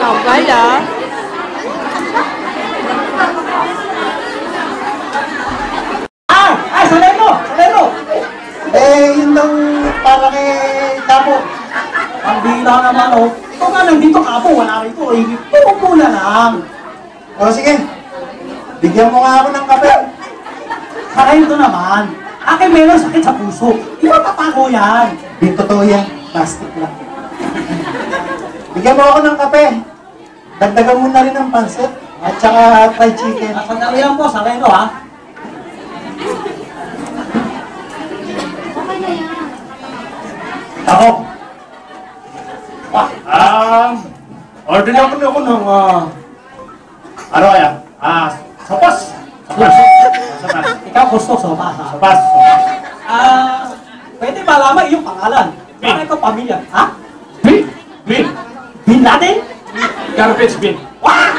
Tagal ah. Ay, Saleno! Saleno! Yun lang para kay Kapo. Ang bihira naman, oh. Ito nga nandito, Kapo, wala rito. Tupo na lang. O sige, bigyan mo nga ako ng kape. Saleno naman. Akin meron sakit sa puso. Di ba papako yan? Di totoo yan, plastic lang. Bigyan mo ako ng kape. Dagdagan mo na rin ng pansit at saka fried chicken. Sandali lang po, Saleno, ha? Ako. Order na ako ng, ano kaya? Sopas. Sopas. Sopas. Ikaw gusto sopa, ha? Sopas. Pwede malaman iyong pangalan. Para ikaw pamilya, ha? Bin. Bin. Bin Laden? Garbage bin. Wah!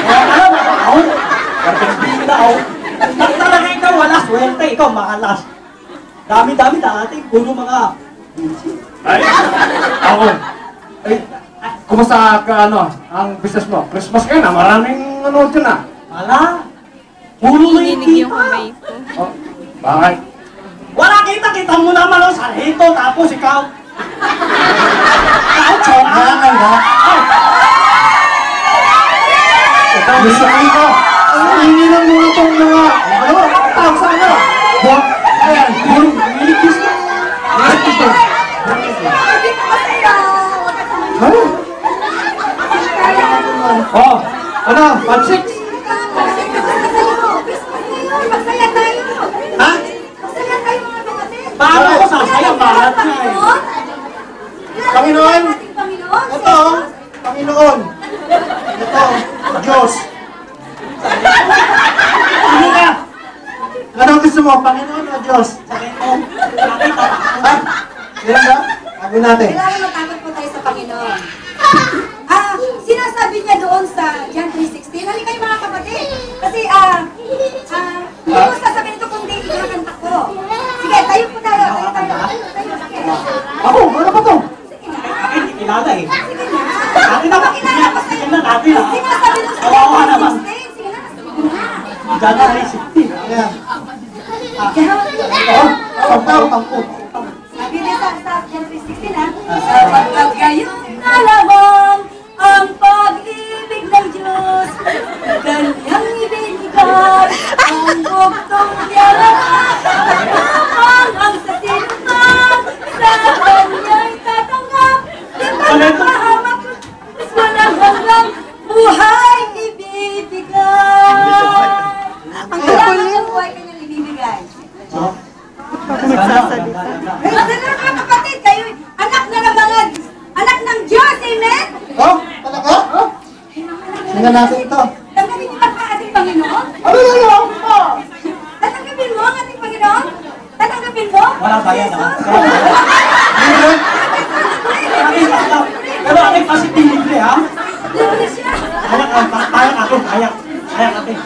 Alam mo ako? Garbage bin. Bin na ako. Nang talaga ikaw wala swerte, ikaw mahalas. Dami-dami dati, puro mga... Ay, ako. Ay, kumusta ka, ang business mo? Christmas kayo na, maraming dyan na. Wala. Puro na yung Nanginig yung kita. kamay ko. Oh, bakit? Wala kita mo naman ang sarito, tapos ikaw. Ikaw, chora. Nanay na. Gusto ko. Hindi lang muna itong mga, tawag sa ano? Buwak. Ayan, yung milikis na. Milikis na. Ano? Oh, ano? Pansik? Ha? Paano ko sasaya? Balat na eh. Panginoon? Ito, Panginoon. Ito, Diyos. Ano ka? Ano gusto mo, Panginoon o Diyos? Ha? Yan ba? Sabi natin. Kailangan matakot po tayo sa Panginoon. Sinasabi niya doon sa John 3:16, halika kayo mga kapatid. Kasi, hindi mo sasabihin ito kundi ikakanta ko. Sige, tayo po tayo. Tayo, sige. Ako, ano ba to? Sige na. Akin, kilala eh. Sige na. Akin na, Pakilala ko sa'yo. Tingnan natin ah. Sinasabi doon sa Kawawa John naman. 3:16. Sige na, sige na. January 16. Ayan. Tangko. Sabi niya sa John 3:16 sapagkat gayon alamang ang pag-ibig ng Diyos, kanyang ibinigay ang bugtong yaman, ang sa sinuman, sa kanya'y tatanggap, di ba mahamak, mas walang hanggang buhay ibibigay. Ang kailangan ng buhay kanyang ibibigay. Ako nagsasalita. Mga kapatid, kayo anak na ng mga anak ng Diyos, amen? Oh, talaga? Oh. Tingnan natin ito. Tanggapin niyo ba ang ating Panginoon? Ano? Tatanggapin mo ang ating Panginoon? Tatanggapin mo? Walang bayan naman. Libre? Pero akin kasi tinigli ha. Libre siya. Kaya akin. Kaya akin.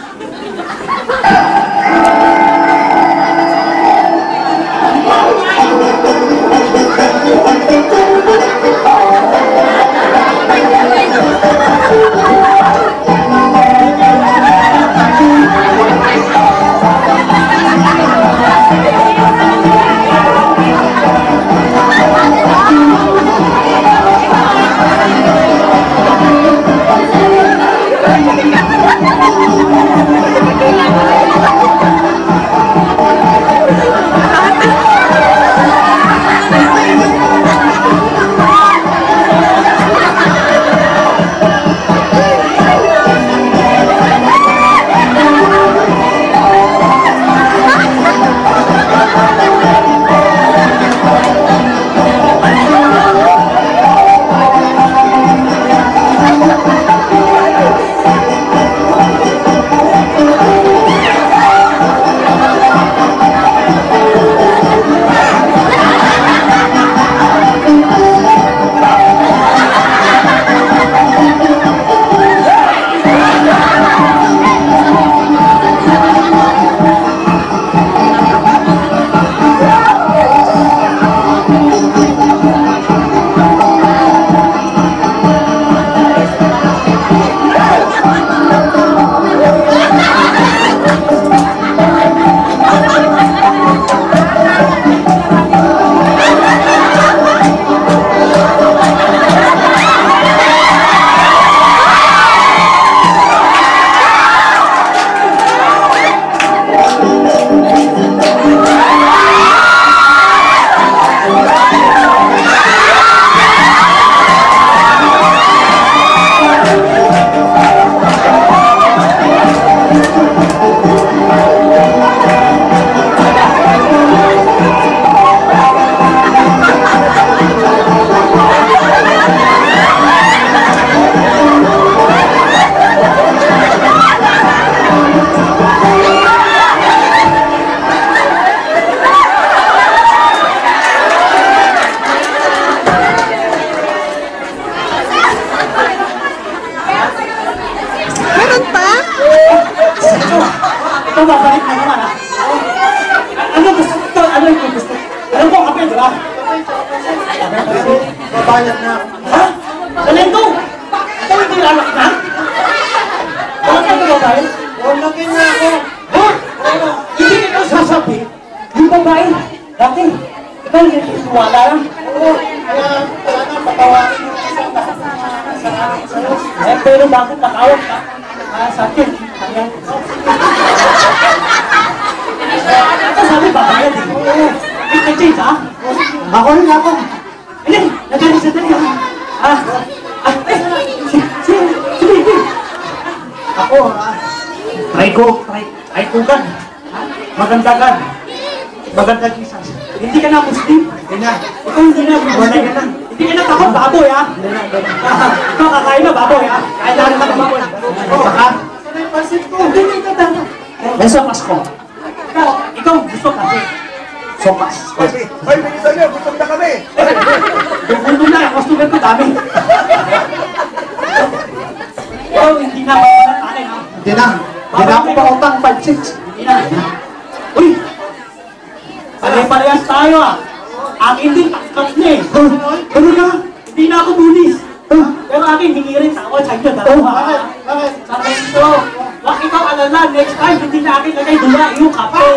Babayad na ako. Ha? Talento? Ikaw hindi lalaki na? Bakit ka babae? Huwag lagyan niya ako. Ha? Hindi ka daw sasabi. Yung babae, dati, ikaw hindi wala lang. Oo, kaya na patawarin mo sa sa'yo. Eh, pero bakit natawag ka? Sa akin, kaya. Ito sabi babae din. Change ha? Ako rin ako. Hindi, nagaling sa tayo. Sige. Ako, Try ko ka. Maganda ka. Maganda Jesus. Hindi ka na Muslim. hindi na. Ikaw hindi na Muslim. Hindi ka na takot baboy ha. Ikaw kakain na baboy ha. Kain na ka baboy. Saka, Sana yung pansit ko. hindi ka tanda. May sopas ko. Ikaw gusto kasi. Sopas. Hoy, bilisan niyo, gutom na kami. Dugundo na, yung customer ko dami. Ikaw hindi na mapanatanin ha. Hindi na. Hindi na ako pautang pansit. Hindi na. Uy! Pare-parehas tayo ah. Akin din, takas na eh. Ano ka? Hindi na ako bulis. Pero akin, hingi rin tawad sa inyo. Dalawa. Bakit? Sa ito, wag ikaw alala, next time, hindi na akin lagay dula yung kape.